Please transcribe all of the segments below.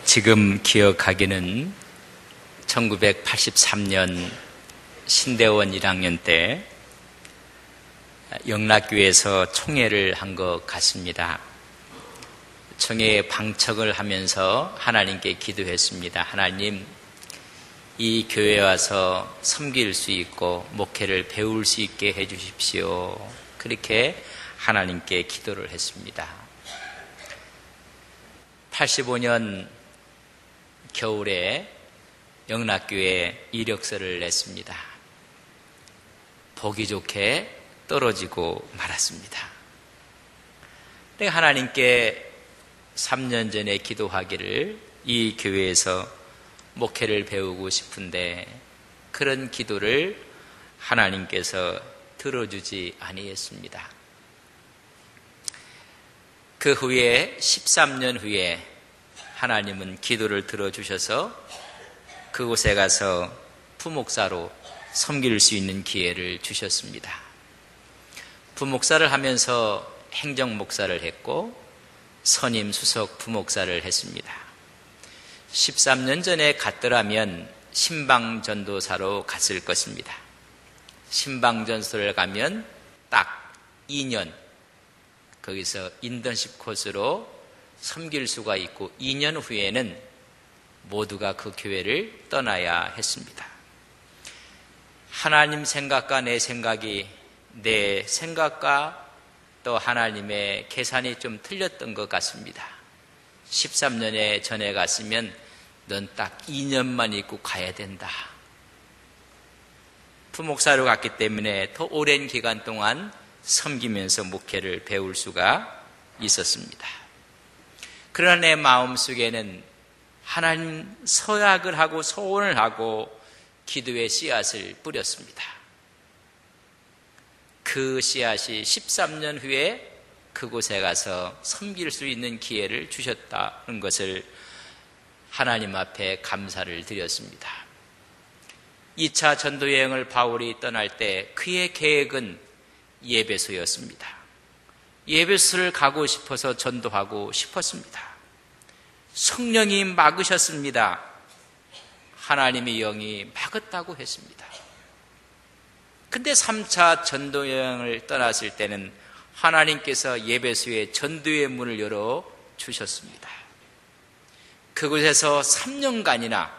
지금 기억하기는 1983년 신대원 1학년 때 영락교회에서 총회를 한 것 같습니다. 총회에 방청을 하면서 하나님께 기도했습니다. 하나님, 이 교회에 와서 섬길 수 있고 목회를 배울 수 있게 해주십시오. 그렇게 하나님께 기도를 했습니다. 85년 겨울에 영락교회에 이력서를 냈습니다. 보기 좋게 떨어지고 말았습니다. 내가 하나님께 3년 전에 기도하기를 이 교회에서 목회를 배우고 싶은데 그런 기도를 하나님께서 들어주지 아니했습니다. 그 후에 13년 후에 하나님은 기도를 들어주셔서 그곳에 가서 부목사로 섬길 수 있는 기회를 주셨습니다. 부목사를 하면서 행정목사를 했고 선임 수석 부목사를 했습니다. 13년 전에 갔더라면 신방전도사로 갔을 것입니다. 신방전도사를 가면 딱 2년 거기서 인턴십 코스로 섬길 수가 있고 2년 후에는 모두가 그 교회를 떠나야 했습니다. 하나님 생각과 내 생각이 내 생각과 또 하나님의 계산이 좀 틀렸던 것 같습니다. 13년에 전에 갔으면 넌 딱 2년만 있고 가야 된다. 부목사로 갔기 때문에 더 오랜 기간 동안 섬기면서 목회를 배울 수가 있었습니다. 그러나 내 마음속에는 하나님 서약을 하고 소원을 하고 기도의 씨앗을 뿌렸습니다. 그 씨앗이 13년 후에 그곳에 가서 섬길 수 있는 기회를 주셨다는 것을 하나님 앞에 감사를 드렸습니다. 2차 전도여행을 바울이 떠날 때 그의 계획은 예배소였습니다. 예배소를 가고 싶어서 전도하고 싶었습니다. 성령이 막으셨습니다. 하나님의 영이 막았다고 했습니다. 근데 3차 전도여행을 떠났을 때는 하나님께서 예배소에 전도의 문을 열어 주셨습니다. 그곳에서 3년간이나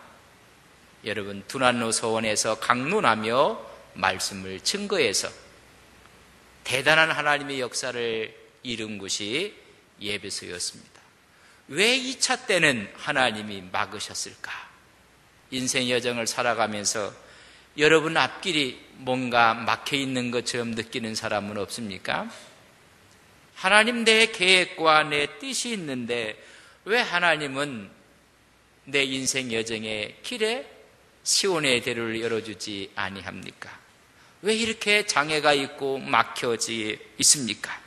여러분 두란노 서원에서 강론하며 말씀을 증거해서 대단한 하나님의 역사를 이룬 곳이 예배소였습니다. 왜 2차 때는 하나님이 막으셨을까? 인생 여정을 살아가면서 여러분 앞길이 뭔가 막혀있는 것처럼 느끼는 사람은 없습니까? 하나님 내 계획과 내 뜻이 있는데 왜 하나님은 내 인생 여정의 길에 시온의 대로를 열어주지 아니합니까? 왜 이렇게 장애가 있고 막혀지 있습니까?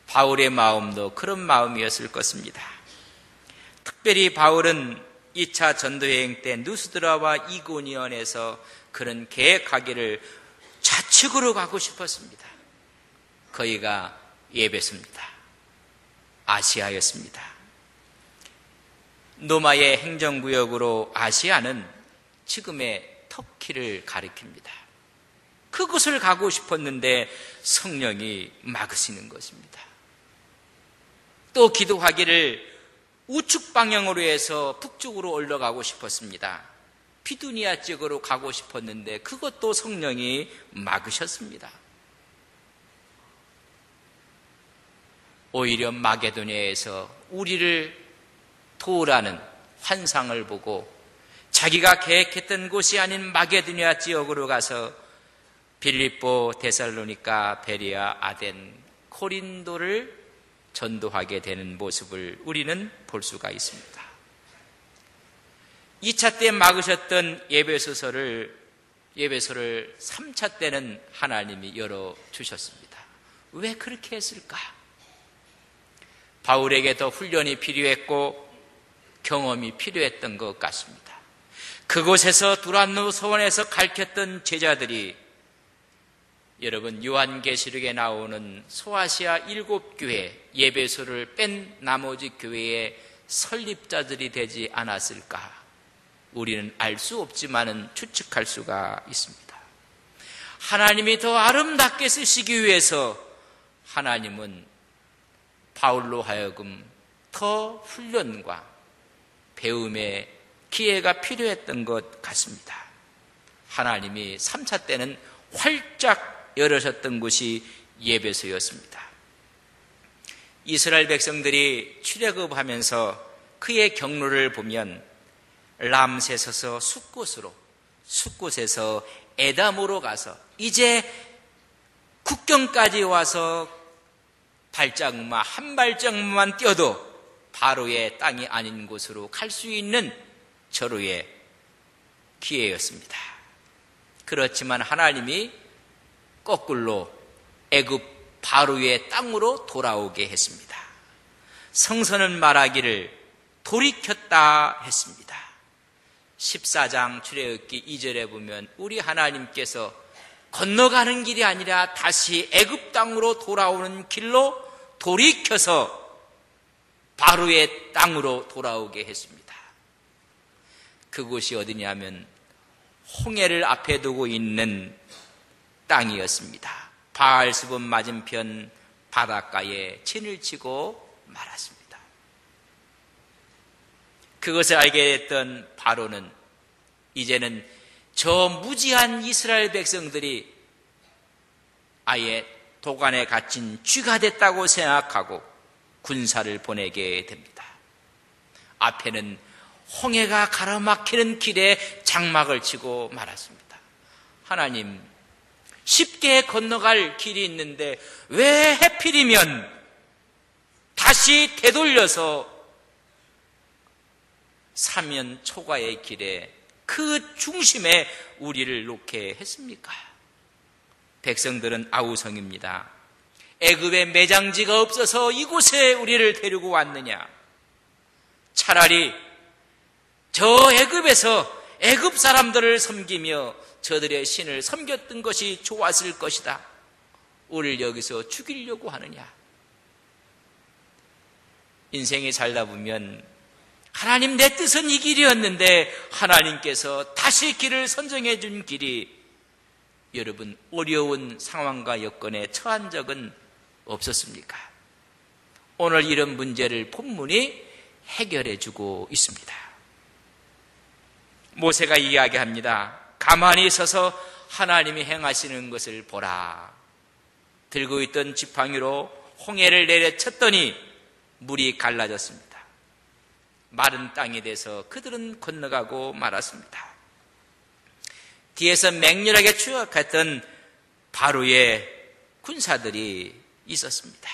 바울의 마음도 그런 마음이었을 것입니다. 특별히 바울은 2차 전도여행 때 누스드라와 이고니온에서 그런 계획하기를 좌측으로 가고 싶었습니다. 거기가 예배소입니다. 아시아였습니다. 노마의 행정구역으로 아시아는 지금의 터키를 가리킵니다. 그곳을 가고 싶었는데 성령이 막으시는 것입니다. 또 기도하기를 우측 방향으로 해서 북쪽으로 올라가고 싶었습니다. 비두니아 쪽으로 가고 싶었는데 그것도 성령이 막으셨습니다. 오히려 마게도니아에서 우리를 도우라는 환상을 보고 자기가 계획했던 곳이 아닌 마게도니아 지역으로 가서 빌립보, 데살로니가, 베레아, 아덴, 고린도를 전도하게 되는 모습을 우리는 볼 수가 있습니다. 2차 때 막으셨던 예배소를 3차 때는 하나님이 열어주셨습니다. 왜 그렇게 했을까? 바울에게 더 훈련이 필요했고 경험이 필요했던 것 같습니다. 그곳에서 두란노 서원에서 가르쳤던 제자들이 여러분 요한계시록에 나오는 소아시아 7교회 예배소를 뺀 나머지 교회에 설립자들이 되지 않았을까? 우리는 알 수 없지만은 추측할 수가 있습니다. 하나님이 더 아름답게 쓰시기 위해서 하나님은 바울로 하여금 더 훈련과 배움의 기회가 필요했던 것 같습니다. 하나님이 3차 때는 활짝 열으셨던 곳이 예배소였습니다. 이스라엘 백성들이 출애굽하면서 그의 경로를 보면 람셋에서 숫곳에서 에담으로 가서 이제 국경까지 와서 발자국만 한 발짝만 뛰어도 바로의 땅이 아닌 곳으로 갈 수 있는 절호의 기회였습니다. 그렇지만 하나님이 거꾸로 애굽 바로의 땅으로 돌아오게 했습니다. 성서는 말하기를 돌이켰다 했습니다. 14장 출애굽기 2절에 보면 우리 하나님께서 건너가는 길이 아니라 다시 애굽 땅으로 돌아오는 길로 돌이켜서 바로의 땅으로 돌아오게 했습니다. 그곳이 어디냐면 홍해를 앞에 두고 있는 땅이었습니다. 바알스본 맞은편 바닷가에 진을 치고 말았습니다. 그것을 알게 됐던 바로는 이제는 저 무지한 이스라엘 백성들이 아예 도간에 갇힌 쥐가 됐다고 생각하고 군사를 보내게 됩니다. 앞에는 홍해가 가로막히는 길에 장막을 치고 말았습니다. 하나님, 쉽게 건너갈 길이 있는데 왜 해필이면 다시 되돌려서 사면 초과의 길에 그 중심에 우리를 놓게 했습니까? 백성들은 아우성입니다. 애굽에 매장지가 없어서 이곳에 우리를 데리고 왔느냐? 차라리 저 애굽에서 애굽 사람들을 섬기며 저들의 신을 섬겼던 것이 좋았을 것이다. 우리를 여기서 죽이려고 하느냐? 인생이 살다 보면 하나님 내 뜻은 이 길이었는데 하나님께서 다시 길을 선정해 준 길이 여러분 어려운 상황과 여건에 처한 적은 없었습니까? 오늘 이런 문제를 본문이 해결해 주고 있습니다. 모세가 이야기합니다. 가만히 서서 하나님이 행하시는 것을 보라. 들고 있던 지팡이로 홍해를 내려쳤더니 물이 갈라졌습니다. 마른 땅이 돼서 그들은 건너가고 말았습니다. 뒤에서 맹렬하게 추격했던 바로의 군사들이 있었습니다.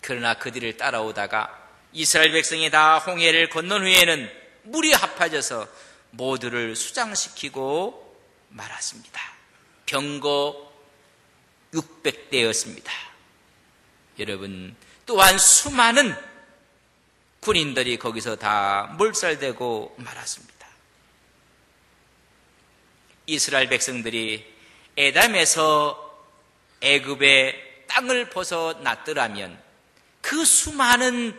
그러나 그들을 따라오다가 이스라엘 백성이 다 홍해를 건넌 후에는 물이 합해져서 모두를 수장시키고 말았습니다. 병거 600대였습니다. 여러분, 또한 수많은 군인들이 거기서 다 몰살되고 말았습니다. 이스라엘 백성들이 에담에서 애굽의 땅을 벗어났더라면 그 수많은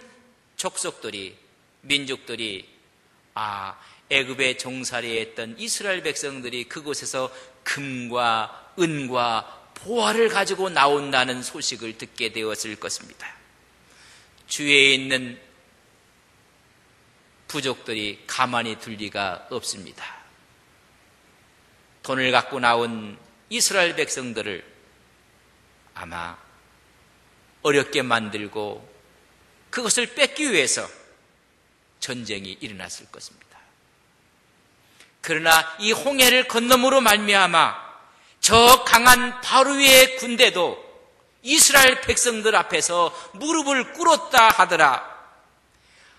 족속들이, 민족들이 애굽의 종살이에 했던 이스라엘 백성들이 그곳에서 금과 은과 보화를 가지고 나온다는 소식을 듣게 되었을 것입니다. 주위에 있는 부족들이 가만히 둘 리가 없습니다. 돈을 갖고 나온 이스라엘 백성들을 아마 어렵게 만들고 그것을 뺏기 위해서 전쟁이 일어났을 것입니다. 그러나 이 홍해를 건너므로 말미암아 저 강한 바로의 군대도 이스라엘 백성들 앞에서 무릎을 꿇었다 하더라.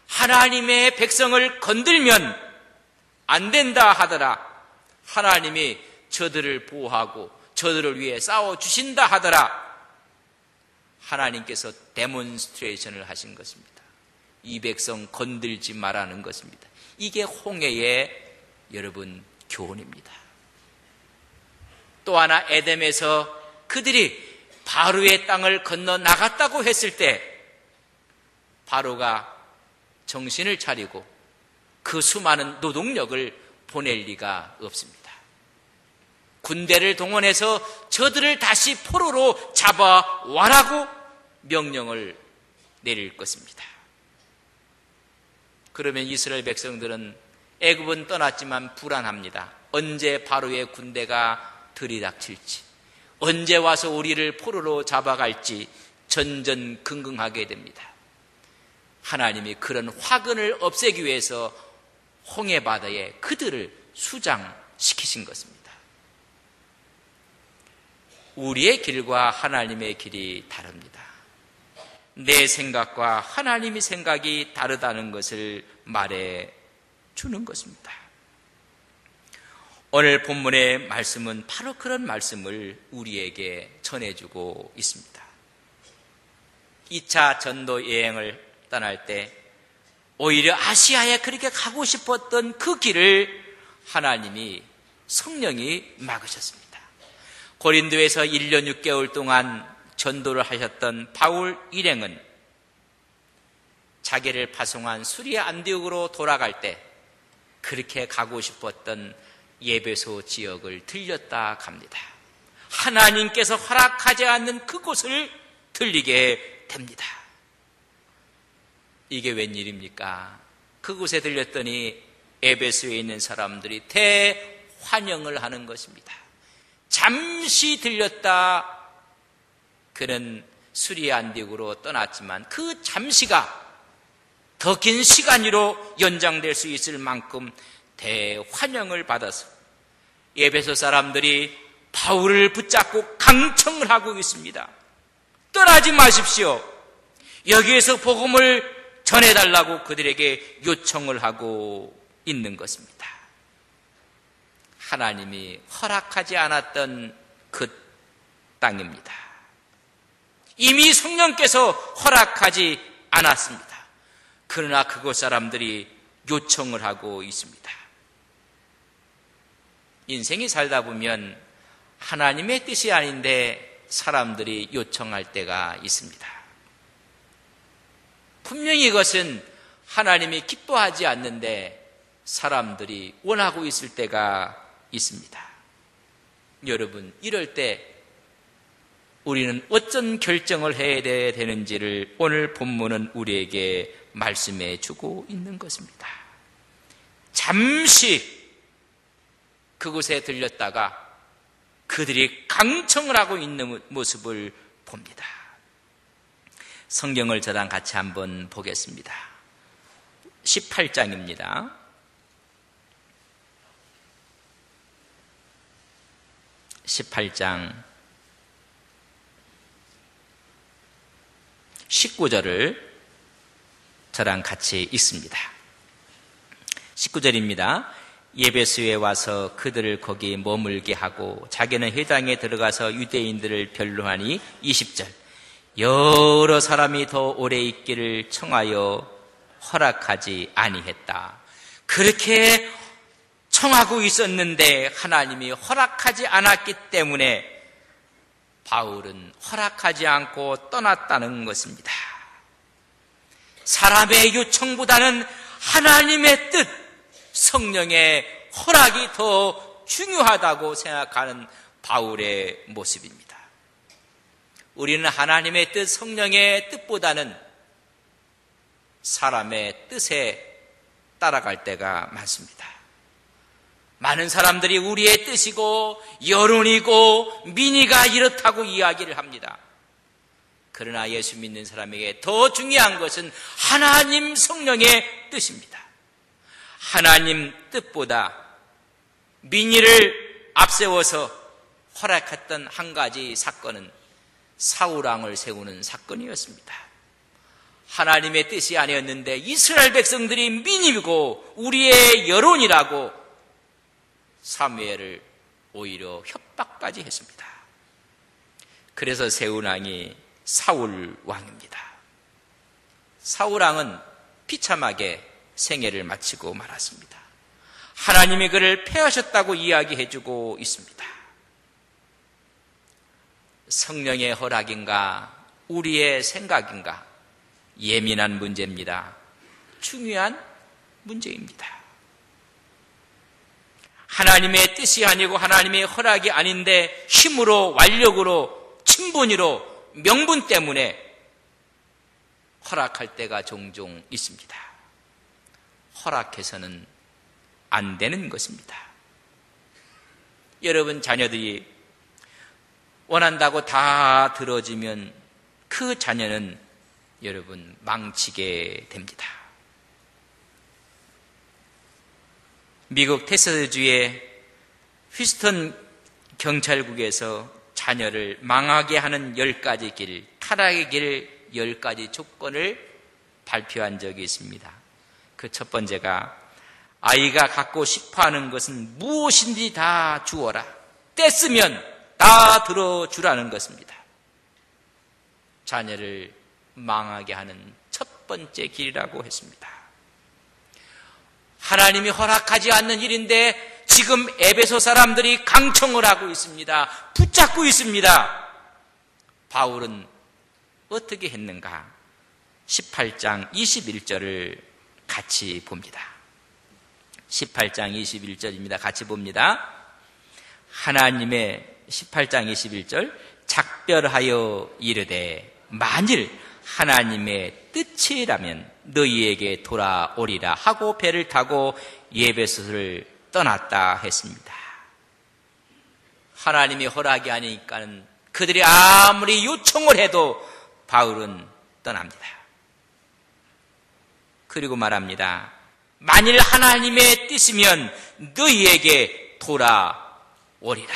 하나님의 백성을 건들면 안 된다 하더라. 하나님이 저들을 보호하고 저들을 위해 싸워주신다 하더라. 하나님께서 데몬스트레이션을 하신 것입니다. 이 백성 건들지 말라는 것입니다. 이게 홍해의 여러분 교훈입니다. 또 하나 에덴에서 그들이 바로의 땅을 건너 나갔다고 했을 때 바로가 정신을 차리고 그 수많은 노동력을 보낼 리가 없습니다. 군대를 동원해서 저들을 다시 포로로 잡아와라고 명령을 내릴 것입니다. 그러면 이스라엘 백성들은 애굽은 떠났지만 불안합니다. 언제 바로의 군대가 들이닥칠지, 언제 와서 우리를 포로로 잡아갈지 전전긍긍하게 됩니다. 하나님이 그런 화근을 없애기 위해서 홍해바다에 그들을 수장시키신 것입니다. 우리의 길과 하나님의 길이 다릅니다. 내 생각과 하나님의 생각이 다르다는 것을 말해 주는 것입니다. 오늘 본문의 말씀은 바로 그런 말씀을 우리에게 전해주고 있습니다. 2차 전도 여행을 떠날 때 오히려 아시아에 그렇게 가고 싶었던 그 길을 하나님이 성령이 막으셨습니다. 고린도에서 1년 6개월 동안 전도를 하셨던 바울 일행은 자기를 파송한 수리아 안디옥으로 돌아갈 때 그렇게 가고 싶었던 예배소 지역을 들렸다 갑니다. 하나님께서 허락하지 않는 그곳을 들리게 됩니다. 이게 웬일입니까? 그곳에 들렸더니 에베소에 있는 사람들이 대환영을 하는 것입니다. 잠시 들렸다 그는 수리아 안디옥으로 떠났지만 그 잠시가 더 긴 시간으로 연장될 수 있을 만큼 대환영을 받아서 에베소 사람들이 바울을 붙잡고 강청을 하고 있습니다. 떠나지 마십시오. 여기에서 복음을 전해달라고 그들에게 요청을 하고 있는 것입니다. 하나님이 허락하지 않았던 그 땅입니다. 이미 성령께서 허락하지 않았습니다. 그러나 그곳 사람들이 요청을 하고 있습니다. 인생이 살다 보면 하나님의 뜻이 아닌데 사람들이 요청할 때가 있습니다. 분명히 이것은 하나님이 기뻐하지 않는데 사람들이 원하고 있을 때가 있습니다. 여러분, 이럴 때 우리는 어떤 결정을 해야 되는지를 오늘 본문은 우리에게 말씀해 주고 있는 것입니다. 잠시 그곳에 들렸다가 그들이 강청을 하고 있는 모습을 봅니다. 성경을 저랑 같이 한번 보겠습니다. 18장입니다. 18장 19절을 저랑 같이 읽습니다. 19절입니다. 예배소에 와서 그들을 거기 머물게 하고 자기는 회당에 들어가서 유대인들을 변론하니 20절 여러 사람이 더 오래 있기를 청하여 허락하지 아니했다. 그렇게 청하고 있었는데 하나님이 허락하지 않았기 때문에 바울은 허락하지 않고 떠났다는 것입니다. 사람의 요청보다는 하나님의 뜻, 성령의 허락이 더 중요하다고 생각하는 바울의 모습입니다. 우리는 하나님의 뜻, 성령의 뜻보다는 사람의 뜻에 따라갈 때가 많습니다. 많은 사람들이 우리의 뜻이고 여론이고 민의가 이렇다고 이야기를 합니다. 그러나 예수 믿는 사람에게 더 중요한 것은 하나님 성령의 뜻입니다. 하나님 뜻보다 민의를 앞세워서 허락했던 한 가지 사건은 사울왕을 세우는 사건이었습니다. 하나님의 뜻이 아니었는데 이스라엘 백성들이 민의고 우리의 여론이라고 사무엘을 오히려 협박까지 했습니다. 그래서 세운 왕이 사울 왕입니다. 사울 왕은 비참하게 생애를 마치고 말았습니다. 하나님이 그를 패하셨다고 이야기해주고 있습니다. 성령의 허락인가 우리의 생각인가 예민한 문제입니다. 중요한 문제입니다. 하나님의 뜻이 아니고 하나님의 허락이 아닌데 힘으로, 완력으로, 친분으로, 명분 때문에 허락할 때가 종종 있습니다. 허락해서는 안 되는 것입니다. 여러분 자녀들이 원한다고 다 들어주면 그 자녀는 여러분 망치게 됩니다. 미국 텍사스주의 휴스턴 경찰국에서 자녀를 망하게 하는 10가지 길, 타락의 길 10가지 조건을 발표한 적이 있습니다. 그 첫 번째가 아이가 갖고 싶어하는 것은 무엇인지 다 주어라. 떼쓰면 다 들어주라는 것입니다. 자녀를 망하게 하는 첫 번째 길이라고 했습니다. 하나님이 허락하지 않는 일인데 지금 에베소 사람들이 강청을 하고 있습니다. 붙잡고 있습니다. 바울은 어떻게 했는가? 18장 21절을 같이 봅니다. 18장 21절입니다. 같이 봅니다. 하나님의 18장 21절 작별하여 이르되 만일 하나님의 뜻이라면 너희에게 돌아오리라 하고 배를 타고 에베소를 떠났다 했습니다. 하나님이 허락이 아니니까는 그들이 아무리 요청을 해도 바울은 떠납니다. 그리고 말합니다. 만일 하나님의 뜻이면 너희에게 돌아오리라.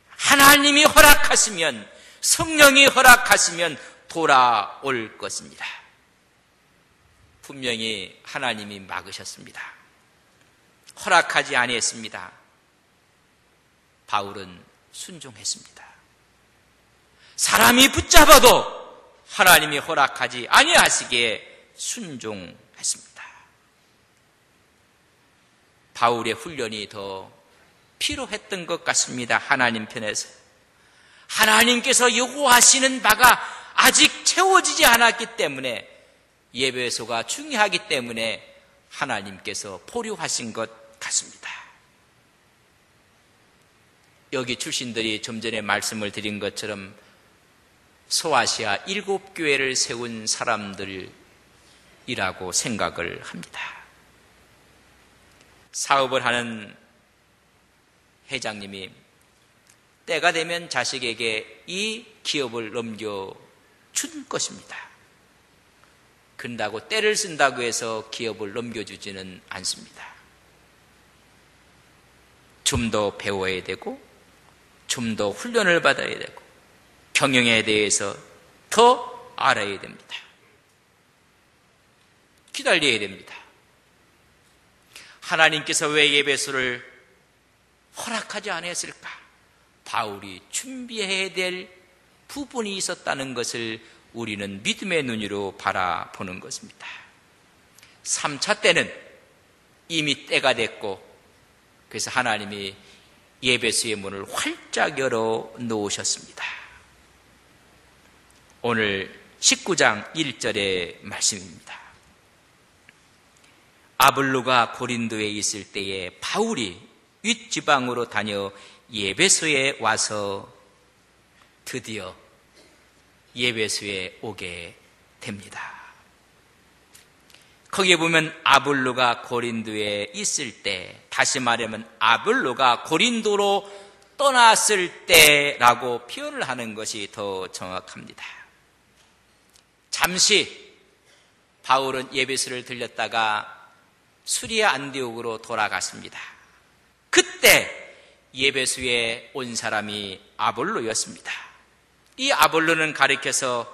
하나님이 허락하시면, 성령이 허락하시면 돌아올 것입니다. 분명히 하나님이 막으셨습니다. 허락하지 아니했습니다. 바울은 순종했습니다. 사람이 붙잡아도 하나님이 허락하지 아니하시기에 순종했습니다. 바울의 훈련이 더 필요했던 것 같습니다. 하나님 편에서. 하나님께서 요구하시는 바가 아직 채워지지 않았기 때문에, 예배소가 중요하기 때문에 하나님께서 포류하신 것 같습니다. 여기 출신들이 좀 전에 말씀을 드린 것처럼 소아시아 7교회를 세운 사람들이라고 생각을 합니다. 사업을 하는 회장님이 때가 되면 자식에게 이 기업을 넘겨줄 것입니다. 그런다고 때를 쓴다고 해서 기업을 넘겨주지는 않습니다. 좀 더 배워야 되고 좀 더 훈련을 받아야 되고 경영에 대해서 더 알아야 됩니다. 기다려야 됩니다. 하나님께서 왜 에베소를 허락하지 않았을까? 바울이 준비해야 될 부분이 있었다는 것을 우리는 믿음의 눈으로 바라보는 것입니다. 3차 때는 이미 때가 됐고, 그래서 하나님이 에베소의 문을 활짝 열어 놓으셨습니다. 오늘 19장 1절의 말씀입니다. 아볼로가 고린도에 있을 때에 바울이 윗지방으로 다녀 에베소에 와서 드디어 에베소에 오게 됩니다. 거기에 보면 아볼로가 고린도에 있을 때, 다시 말하면 아볼로가 고린도로 떠났을 때라고 표현을 하는 것이 더 정확합니다. 잠시 바울은 에베소를 들렸다가 수리아 안디옥으로 돌아갔습니다. 그때 에베소에 온 사람이 아볼로였습니다. 이 아볼로는 가리켜서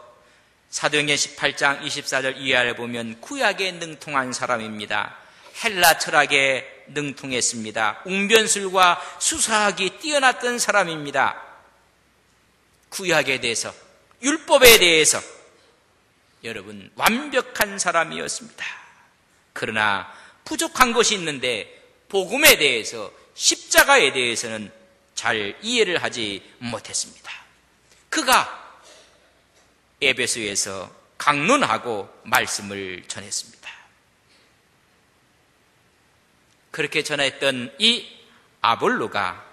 사도행전 18장 24절 이하를 보면 구약에 능통한 사람입니다. 헬라 철학에 능통했습니다. 웅변술과 수사학이 뛰어났던 사람입니다. 구약에 대해서, 율법에 대해서 여러분 완벽한 사람이었습니다. 그러나 부족한 것이 있는데 복음에 대해서, 십자가에 대해서는 잘 이해를 하지 못했습니다. 그가 에베소에서 강론하고 말씀을 전했습니다. 그렇게 전했던 이 아볼로가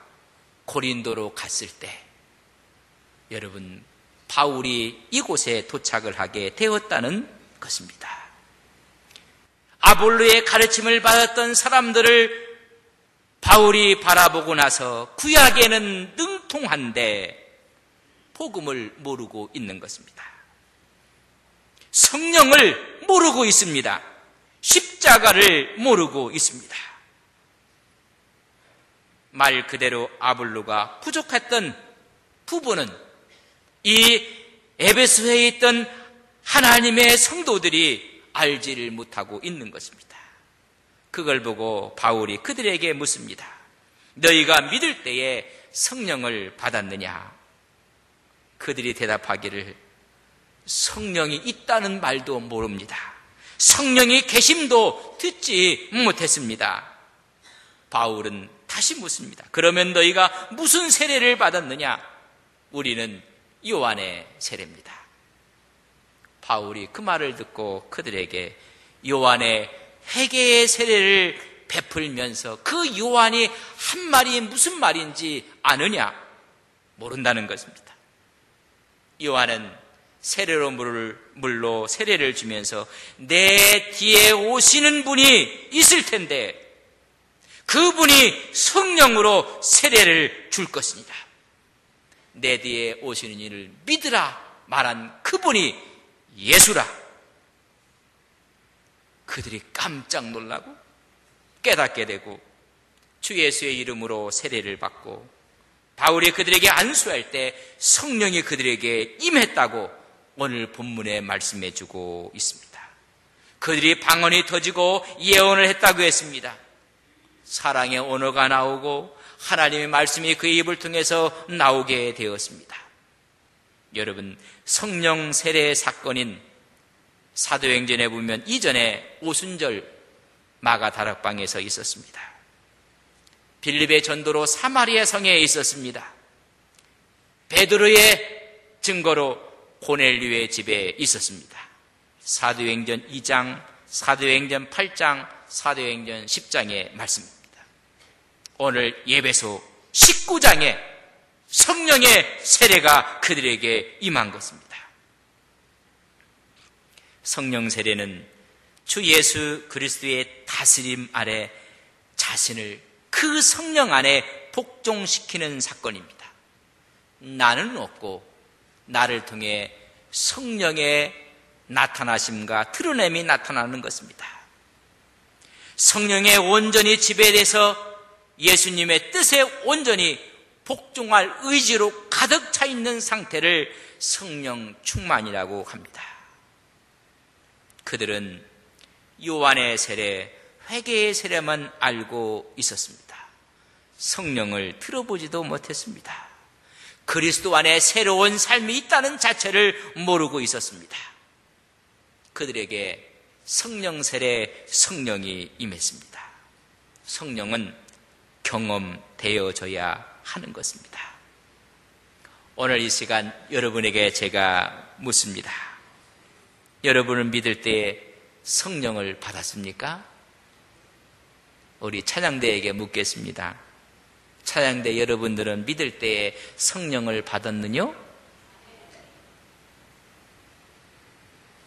고린도로 갔을 때 여러분 바울이 이곳에 도착을 하게 되었다는 것입니다. 아볼로의 가르침을 받았던 사람들을 바울이 바라보고 나서 구약에는 능통한데 복음을 모르고 있는 것입니다. 성령을 모르고 있습니다. 십자가를 모르고 있습니다. 말 그대로 아볼로가 부족했던 부분은 이 에베소에 있던 하나님의 성도들이 알지를 못하고 있는 것입니다. 그걸 보고 바울이 그들에게 묻습니다. 너희가 믿을 때에 성령을 받았느냐? 그들이 대답하기를 성령이 있다는 말도 모릅니다. 성령이 계심도 듣지 못했습니다. 바울은 다시 묻습니다. 그러면 너희가 무슨 세례를 받았느냐? 우리는 요한의 세례입니다. 바울이 그 말을 듣고 그들에게 요한의 회개의 세례를 베풀면서 그 요한이 한 말이 무슨 말인지 아느냐? 모른다는 것입니다. 요한은 세례로 물로 세례를 주면서 내 뒤에 오시는 분이 있을 텐데 그분이 성령으로 세례를 줄 것입니다. 내 뒤에 오시는 이를 믿으라 말한 그분이 예수라. 그들이 깜짝 놀라고 깨닫게 되고 주 예수의 이름으로 세례를 받고 바울이 그들에게 안수할 때 성령이 그들에게 임했다고 오늘 본문에 말씀해 주고 있습니다. 그들이 방언이 터지고 예언을 했다고 했습니다. 사랑의 언어가 나오고 하나님의 말씀이 그의 입을 통해서 나오게 되었습니다. 여러분, 성령 세례 사건인 사도행전에 보면 이전에 오순절 마가 다락방에서 있었습니다. 빌립의 전도로 사마리아 성에 있었습니다. 베드로의 증거로 고넬류의 집에 있었습니다. 사도행전 2장, 사도행전 8장, 사도행전 10장의 말씀입니다. 오늘 예배소 19장에 성령의 세례가 그들에게 임한 것입니다. 성령 세례는 주 예수 그리스도의 다스림 아래 자신을 그 성령 안에 복종시키는 사건입니다. 나는 없고 나를 통해 성령의 나타나심과 드러냄이 나타나는 것입니다. 성령의 온전히 지배돼서 예수님의 뜻에 온전히 복종할 의지로 가득 차 있는 상태를 성령 충만이라고 합니다. 그들은 요한의 세례, 회개의 세례만 알고 있었습니다. 성령을 들어보지도 못했습니다. 그리스도 안에 새로운 삶이 있다는 자체를 모르고 있었습니다. 그들에게 성령 세례, 성령이 임했습니다. 성령은 경험되어져야 하는 것입니다. 오늘 이 시간 여러분에게 제가 묻습니다. 여러분은 믿을 때 성령을 받았습니까? 우리 찬양대에게 묻겠습니다. 찬양대 여러분들은 믿을 때에 성령을 받았느냐?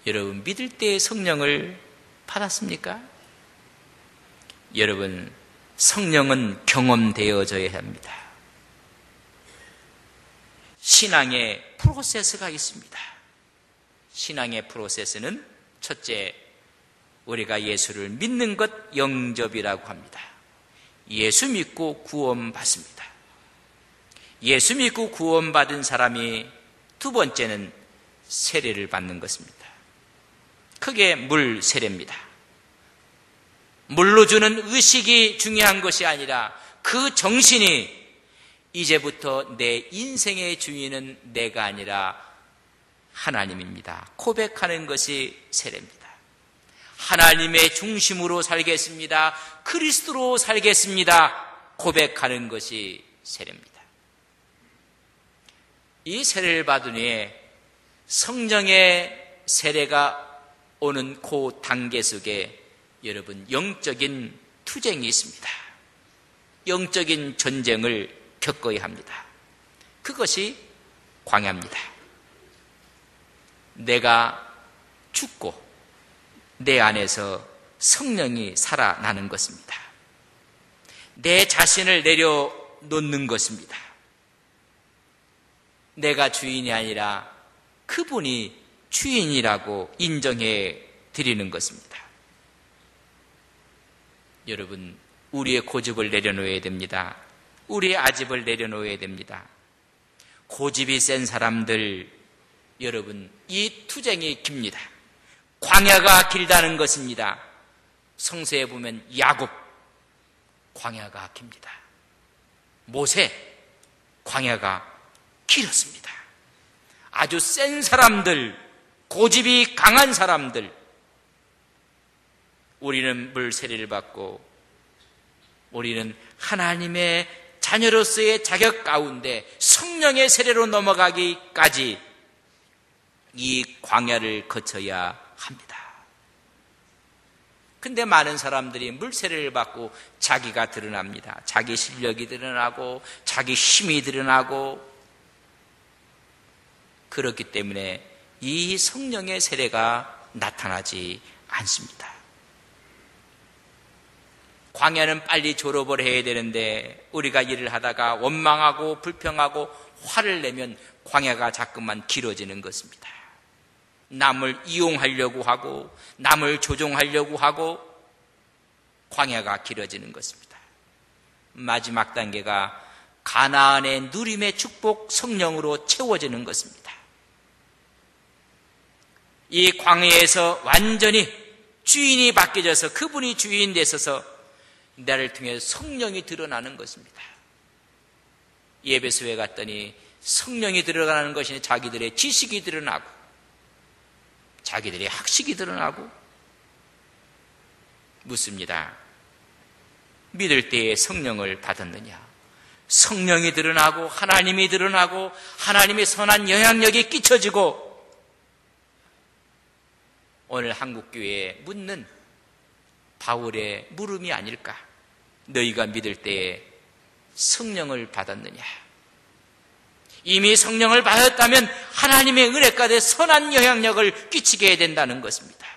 여러분 믿을 때에 성령을 받았습니까? 여러분 성령은 경험되어져야 합니다. 신앙의 프로세스가 있습니다. 신앙의 프로세스는 첫째, 우리가 예수를 믿는 것 영접이라고 합니다. 예수 믿고 구원받습니다. 예수 믿고 구원받은 사람이 두 번째는 세례를 받는 것입니다. 크게 물 세례입니다. 물로 주는 의식이 중요한 것이 아니라 그 정신이 이제부터 내 인생의 주인은 내가 아니라 하나님입니다. 고백하는 것이 세례입니다. 하나님의 중심으로 살겠습니다. 그리스도로 살겠습니다. 고백하는 것이 세례입니다. 이 세례를 받은 후에 성령의 세례가 오는 그 단계 속에 여러분 영적인 투쟁이 있습니다. 영적인 전쟁을 겪어야 합니다. 그것이 광야입니다. 내가 죽고 내 안에서 성령이 살아나는 것입니다. 내 자신을 내려놓는 것입니다. 내가 주인이 아니라 그분이 주인이라고 인정해 드리는 것입니다. 여러분, 우리의 고집을 내려놓아야 됩니다. 우리의 아집을 내려놓아야 됩니다. 고집이 센 사람들, 여러분, 이 투쟁이 깁니다. 광야가 길다는 것입니다. 성서에 보면 야곱, 광야가 깁니다. 모세, 광야가 길었습니다. 아주 센 사람들, 고집이 강한 사람들, 우리는 물 세례를 받고 우리는 하나님의 자녀로서의 자격 가운데 성령의 세례로 넘어가기까지 이 광야를 거쳐야 합니다. 근데 많은 사람들이 물 세례를 받고 자기가 드러납니다. 자기 실력이 드러나고 자기 힘이 드러나고, 그렇기 때문에 이 성령의 세례가 나타나지 않습니다. 광야는 빨리 졸업을 해야 되는데 우리가 일을 하다가 원망하고 불평하고 화를 내면 광야가 자꾸만 길어지는 것입니다. 남을 이용하려고 하고 남을 조종하려고 하고 광야가 길어지는 것입니다. 마지막 단계가 가나안의 누림의 축복 성령으로 채워지는 것입니다. 이 광야에서 완전히 주인이 바뀌어져서 그분이 주인 되셔서 나를 통해 성령이 드러나는 것입니다. 예배소에 갔더니 성령이 드러나는 것이 자기들의 지식이 드러나고 자기들의 학식이 드러나고 묻습니다. 믿을 때에 성령을 받았느냐? 성령이 드러나고 하나님이 드러나고 하나님의 선한 영향력이 끼쳐지고, 오늘 한국교회에 묻는 바울의 물음이 아닐까? 너희가 믿을 때에 성령을 받았느냐? 이미 성령을 받았다면 하나님의 은혜 가운데 선한 영향력을 끼치게 해야 된다는 것입니다.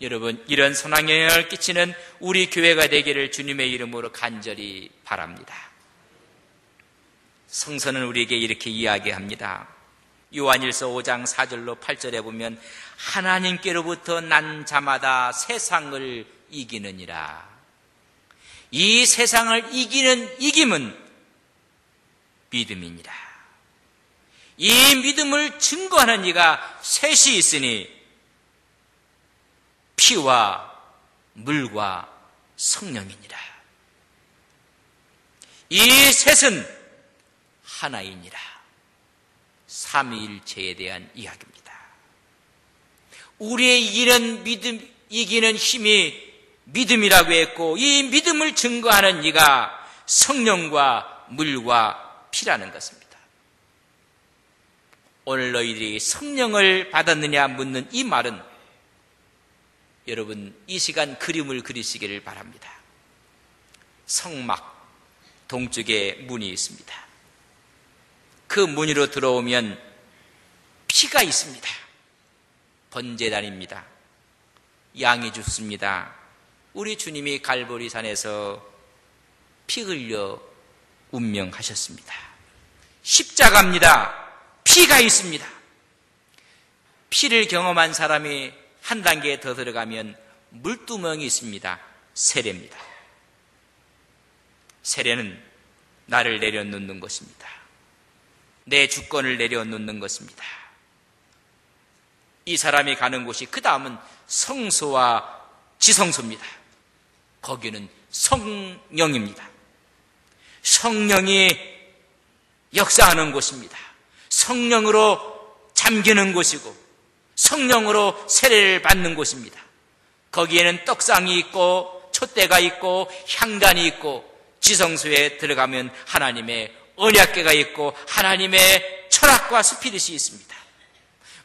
여러분, 이런 선한 영향을 끼치는 우리 교회가 되기를 주님의 이름으로 간절히 바랍니다. 성서는 우리에게 이렇게 이야기합니다. 요한일서 5장 4절로 8절에 보면 하나님께로부터 난 자마다 세상을 이기느니라. 이 세상을 이기는 이김은 믿음이니라. 이 믿음을 증거하는 이가 셋이 있으니 피와 물과 성령이니라. 이 셋은 하나이니라. 삼위일체에 대한 이야기입니다. 우리의 이기는 힘이 믿음이라고 했고, 이 믿음을 증거하는 이가 성령과 물과 피라는 것입니다. 오늘 너희들이 성령을 받았느냐 묻는 이 말은 여러분 이 시간 그림을 그리시기를 바랍니다. 성막 동쪽에 문이 있습니다. 그 문으로 들어오면 피가 있습니다. 번제단입니다. 양이 죽습니다. 우리 주님이 갈보리산에서 피 흘려 운명하셨습니다. 십자가입니다. 피가 있습니다. 피를 경험한 사람이 한 단계 더 들어가면 물두멍이 있습니다. 세례입니다. 세례는 나를 내려놓는 것입니다. 내 주권을 내려놓는 것입니다. 이 사람이 가는 곳이 그 다음은 성소와 지성소입니다. 거기는 성령입니다. 성령이 역사하는 곳입니다. 성령으로 잠기는 곳이고 성령으로 세례를 받는 곳입니다. 거기에는 떡상이 있고 촛대가 있고 향단이 있고 지성소에 들어가면 하나님의 언약궤가 있고 하나님의 철학과 스피릿이 있습니다.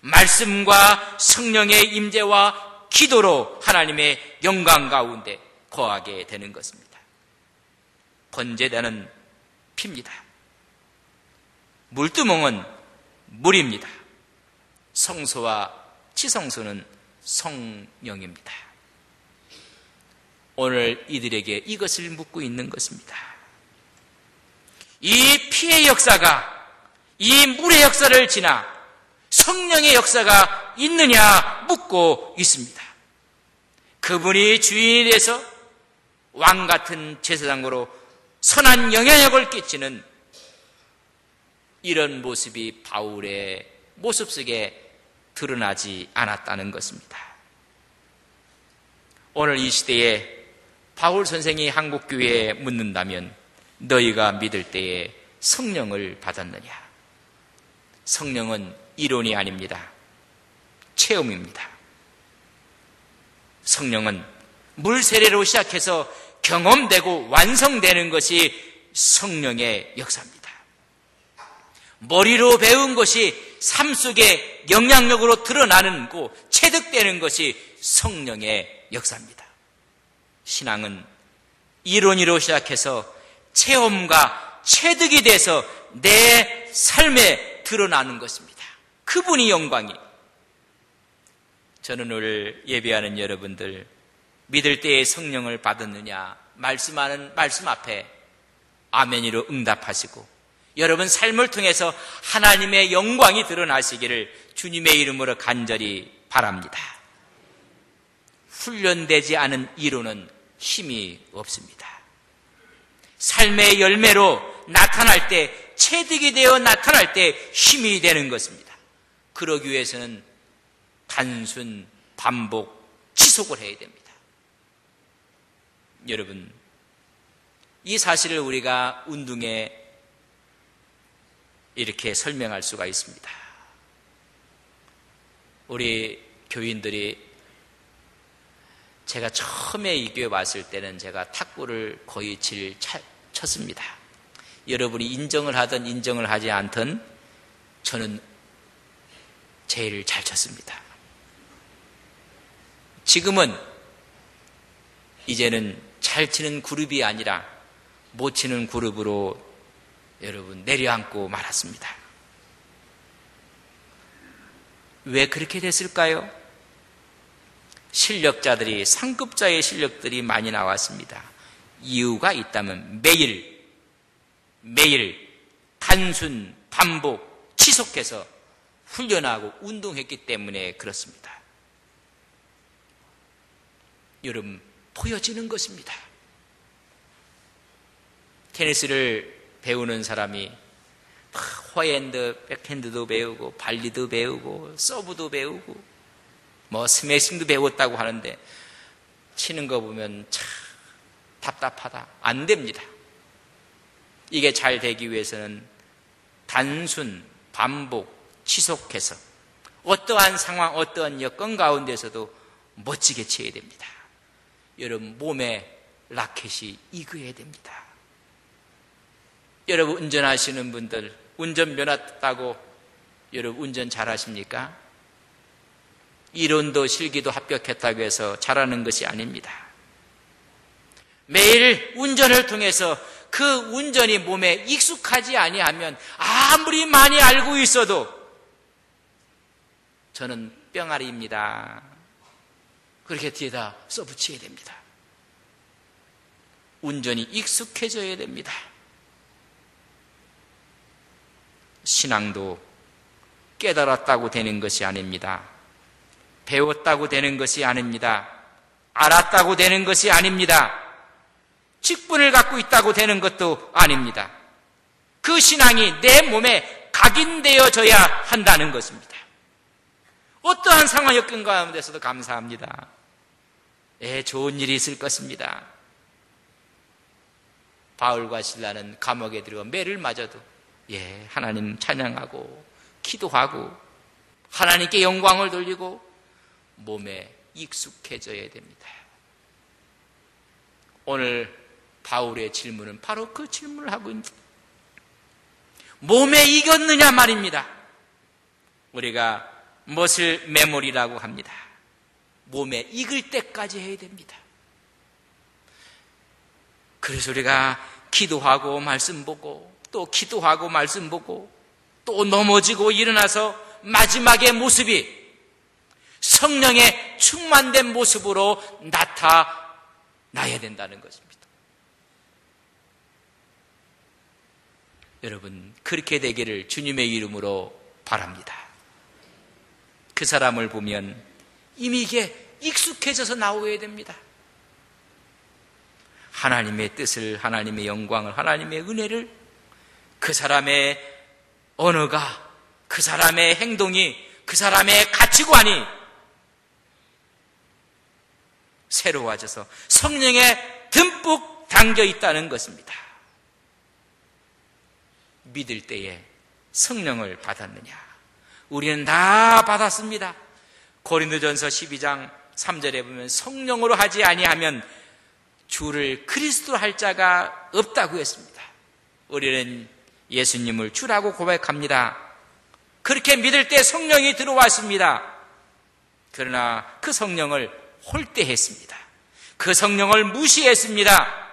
말씀과 성령의 임재와 기도로 하나님의 영광 가운데 거하게 되는 것입니다. 번제단은 피입니다. 물두멍은 물입니다. 성소와 치성소는 성령입니다. 오늘 이들에게 이것을 묻고 있는 것입니다. 이 피의 역사가 이 물의 역사를 지나 성령의 역사가 있느냐 묻고 있습니다. 그분이 주인이 돼서 왕 같은 제사장으로 선한 영향력을 끼치는 이런 모습이 바울의 모습 속에 드러나지 않았다는 것입니다. 오늘 이 시대에 바울 선생이 한국교회에 묻는다면 너희가 믿을 때에 성령을 받았느냐? 성령은 이론이 아닙니다. 체험입니다. 성령은 물 세례로 시작해서 경험되고 완성되는 것이 성령의 역사입니다. 머리로 배운 것이 삶 속에 영향력으로 드러나는 거, 체득되는 것이 성령의 역사입니다. 신앙은 이론으로 시작해서 체험과 체득이 돼서 내 삶에 드러나는 것입니다. 그분이 영광이. 저는 오늘 예배하는 여러분들 믿을 때에 성령을 받았느냐 말씀하는 말씀 앞에 아멘이로 응답하시고 여러분 삶을 통해서 하나님의 영광이 드러나시기를 주님의 이름으로 간절히 바랍니다. 훈련되지 않은 이론은 힘이 없습니다. 삶의 열매로 나타날 때, 체득이 되어 나타날 때 힘이 되는 것입니다. 그러기 위해서는 단순, 반복, 지속을 해야 됩니다. 여러분, 이 사실을 우리가 운동에 이렇게 설명할 수가 있습니다. 우리 교인들이 제가 처음에 이 교회 왔을 때는 제가 탁구를 거의 쳤습니다. 여러분이 인정을 하든 인정을 하지 않든 저는 제일 잘 쳤습니다. 지금은 이제는 잘 치는 그룹이 아니라 못 치는 그룹으로 여러분 내려앉고 말았습니다. 왜 그렇게 됐을까요? 실력자들이 상급자의 실력들이 많이 나왔습니다. 이유가 있다면 매일 단순 반복 지속해서 훈련하고 운동했기 때문에 그렇습니다. 여러분 보여지는 것입니다. 테니스를 배우는 사람이 포핸드, 백핸드도 배우고 발리도 배우고 서브도 배우고 스매싱도 배웠다고 하는데 치는 거 보면 참 답답하다. 안 됩니다. 이게 잘 되기 위해서는 단순, 반복, 지속해서 어떠한 상황, 어떠한 여건 가운데서도 멋지게 쳐야 됩니다. 여러분 몸에 라켓이 익어야 됩니다. 여러분 운전하시는 분들 운전면허 따고 여러분 운전 잘하십니까? 이론도 실기도 합격했다고 해서 잘하는 것이 아닙니다. 매일 운전을 통해서 그 운전이 몸에 익숙하지 아니하면 아무리 많이 알고 있어도 저는 뿅아리입니다. 그렇게 뒤에다 써붙여야 됩니다. 운전이 익숙해져야 됩니다. 신앙도 깨달았다고 되는 것이 아닙니다. 배웠다고 되는 것이 아닙니다. 알았다고 되는 것이 아닙니다. 직분을 갖고 있다고 되는 것도 아닙니다. 그 신앙이 내 몸에 각인되어져야 한다는 것입니다. 어떠한 상황 여건 가운데서도 감사합니다. 좋은 일이 있을 것입니다. 바울과 실라는 감옥에 들어가 매를 맞아도 하나님 찬양하고 기도하고 하나님께 영광을 돌리고 몸에 익숙해져야 됩니다. 오늘 바울의 질문은 바로 그 질문을 하고 있습니다. 몸에 이겼느냐 말입니다. 우리가 머슬 메모리라고 합니다. 몸에 익을 때까지 해야 됩니다. 그래서 우리가 기도하고 말씀 보고 또 기도하고 말씀 보고 또 넘어지고 일어나서 마지막의 모습이 성령에 충만된 모습으로 나타나야 된다는 것입니다. 여러분, 그렇게 되기를 주님의 이름으로 바랍니다. 그 사람을 보면 이미 이게 익숙해져서 나오어야 됩니다. 하나님의 뜻을, 하나님의 영광을, 하나님의 은혜를, 그 사람의 언어가, 그 사람의 행동이, 그 사람의 가치관이 새로워져서 성령에 듬뿍 담겨 있다는 것입니다. 믿을 때에 성령을 받았느냐? 우리는 다 받았습니다. 고린도전서 12장 3절에 보면 성령으로 하지 아니하면 주를 그리스도로 할 자가 없다고 했습니다. 우리는 예수님을 주라고 고백합니다. 그렇게 믿을 때 성령이 들어왔습니다. 그러나 그 성령을 홀대했습니다. 그 성령을 무시했습니다.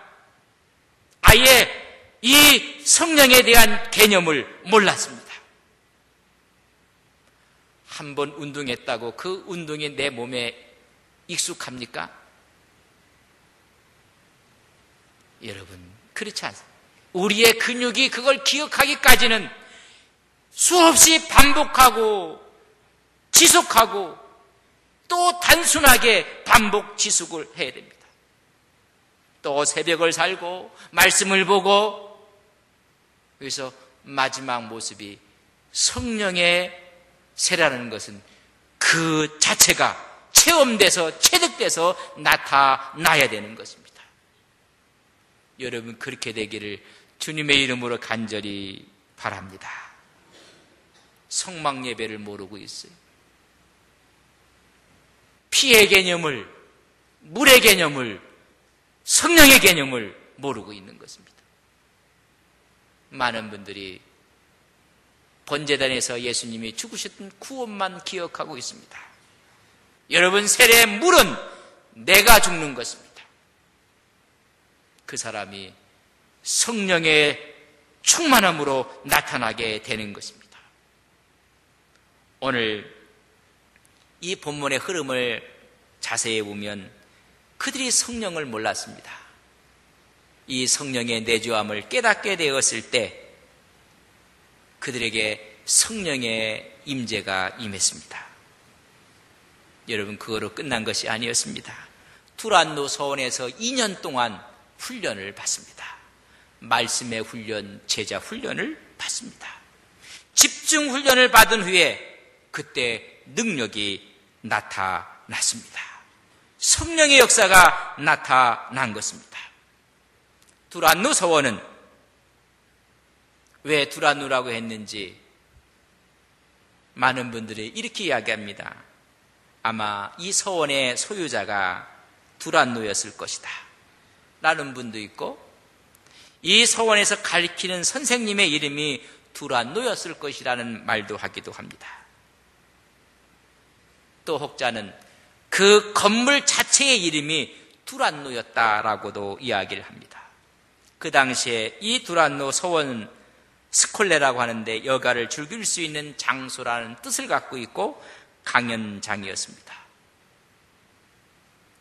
아예 이 성령에 대한 개념을 몰랐습니다. 한 번 운동했다고 그 운동이 내 몸에 익숙합니까? 여러분, 그렇지 않습니다. 우리의 근육이 그걸 기억하기까지는 수없이 반복하고 지속하고 또 단순하게 반복 지속을 해야 됩니다. 또 새벽을 살고 말씀을 보고, 그래서 마지막 모습이 성령의 세라는 것은 그 자체가 체험돼서 체득돼서 나타나야 되는 것입니다. 여러분, 그렇게 되기를 주님의 이름으로 간절히 바랍니다. 성막 예배를 모르고 있어요. 피의 개념을, 물의 개념을, 성령의 개념을 모르고 있는 것입니다. 많은 분들이 번제단에서 예수님이 죽으셨던 구원만 기억하고 있습니다. 여러분, 세례의 물은 내가 죽는 것입니다. 그 사람이 성령의 충만함으로 나타나게 되는 것입니다. 오늘 이 본문의 흐름을 자세히 보면 그들이 성령을 몰랐습니다. 이 성령의 내주함을 깨닫게 되었을 때 그들에게 성령의 임재가 임했습니다. 여러분, 그거로 끝난 것이 아니었습니다. 두란노 서원에서 2년 동안 훈련을 받습니다. 말씀의 훈련, 제자 훈련을 받습니다. 집중 훈련을 받은 후에 그때 능력이 나타났습니다. 성령의 역사가 나타난 것입니다. 두란노 서원은 왜 두란노라고 했는지 많은 분들이 이렇게 이야기합니다. 아마 이 서원의 소유자가 두란노였을 것이다 라는 분도 있고, 이 서원에서 가르치는 선생님의 이름이 두란노였을 것이라는 말도 하기도 합니다. 또 혹자는 그 건물 자체의 이름이 두란노였다라고도 이야기를 합니다. 그 당시에 이 두란노 서원 스콜레라고 하는데 여가를 즐길 수 있는 장소라는 뜻을 갖고 있고 강연장이었습니다.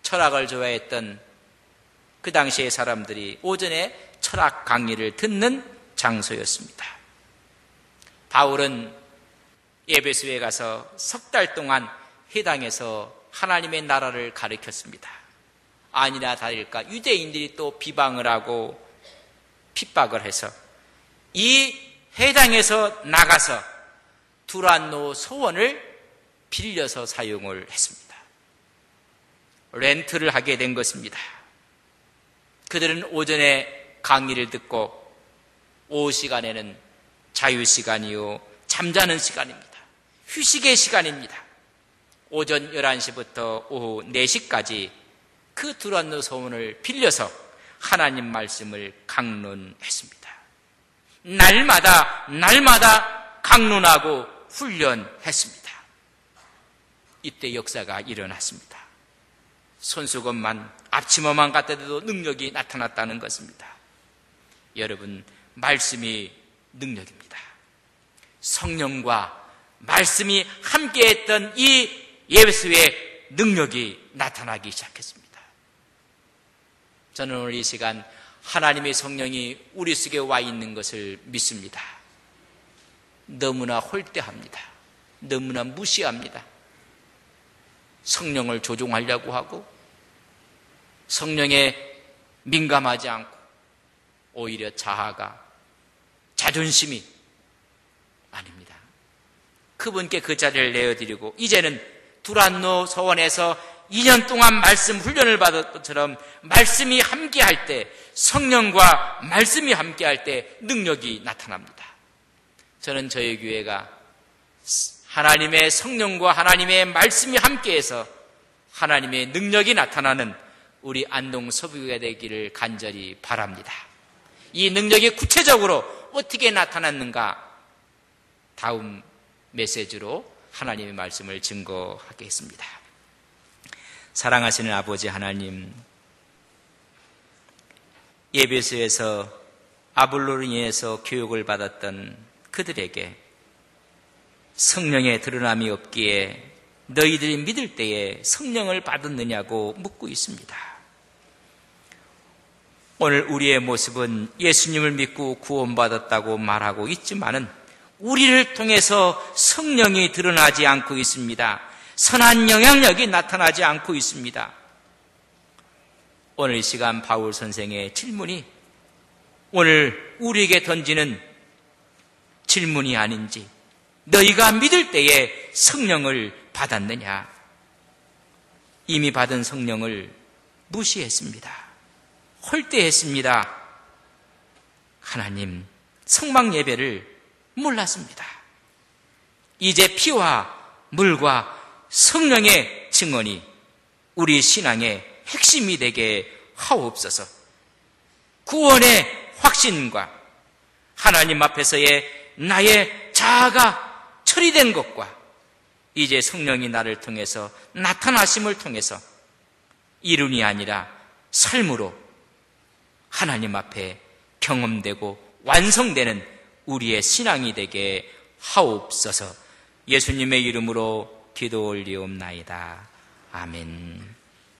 철학을 좋아했던 그 당시의 사람들이 오전에 철학 강의를 듣는 장소였습니다. 바울은 에베소에 가서 석 달 동안 회당에서 하나님의 나라를 가르쳤습니다. 아니나 다를까 유대인들이 또 비방을 하고 핍박을 해서 이 회당에서 나가서 두란노 소원을 빌려서 사용을 했습니다. 렌트를 하게 된 것입니다. 그들은 오전에 강의를 듣고 오후 시간에는 자유시간이요 잠자는 시간입니다. 휴식의 시간입니다. 오전 11시부터 오후 4시까지 그 두란노 소원을 빌려서 하나님 말씀을 강론했습니다. 날마다 강론하고 훈련했습니다. 이때 역사가 일어났습니다. 손수건만, 앞치마만 갖다 대도 능력이 나타났다는 것입니다. 여러분, 말씀이 능력입니다. 성령과 말씀이 함께했던 이 예수의 능력이 나타나기 시작했습니다. 저는 오늘 이 시간 하나님의 성령이 우리 속에 와 있는 것을 믿습니다. 너무나 홀대합니다. 너무나 무시합니다. 성령을 조종하려고 하고 성령에 민감하지 않고 오히려 자아가, 자존심이 아닙니다. 그분께 그 자리를 내어드리고 이제는 두란노 서원에서 2년 동안 말씀 훈련을 받았던 것처럼 말씀이 함께할 때, 성령과 말씀이 함께할 때 능력이 나타납니다. 저는 저희 교회가 하나님의 성령과 하나님의 말씀이 함께해서 하나님의 능력이 나타나는 우리 안동 서부교회가 되기를 간절히 바랍니다. 이 능력이 구체적으로 어떻게 나타났는가 다음 메시지로 하나님의 말씀을 증거하겠습니다. 사랑하시는 아버지 하나님, 예배소에서 아볼로로 인해서 교육을 받았던 그들에게 성령의 드러남이 없기에 너희들이 믿을 때에 성령을 받았느냐고 묻고 있습니다. 오늘 우리의 모습은 예수님을 믿고 구원받았다고 말하고 있지만은 우리를 통해서 성령이 드러나지 않고 있습니다. 선한 영향력이 나타나지 않고 있습니다. 오늘 이 시간 바울 선생의 질문이 오늘 우리에게 던지는 질문이 아닌지, 너희가 믿을 때에 성령을 받았느냐? 이미 받은 성령을 무시했습니다. 홀대했습니다. 하나님, 성막 예배를 몰랐습니다. 이제 피와 물과 성령의 증언이 우리 신앙의 핵심이 되게 하옵소서. 구원의 확신과 하나님 앞에서의 나의 자아가 처리된 것과 이제 성령이 나를 통해서 나타나심을 통해서 이론이 아니라 삶으로 하나님 앞에 경험되고 완성되는 우리의 신앙이 되게 하옵소서. 예수님의 이름으로 기도 올리옵나이다. 아멘.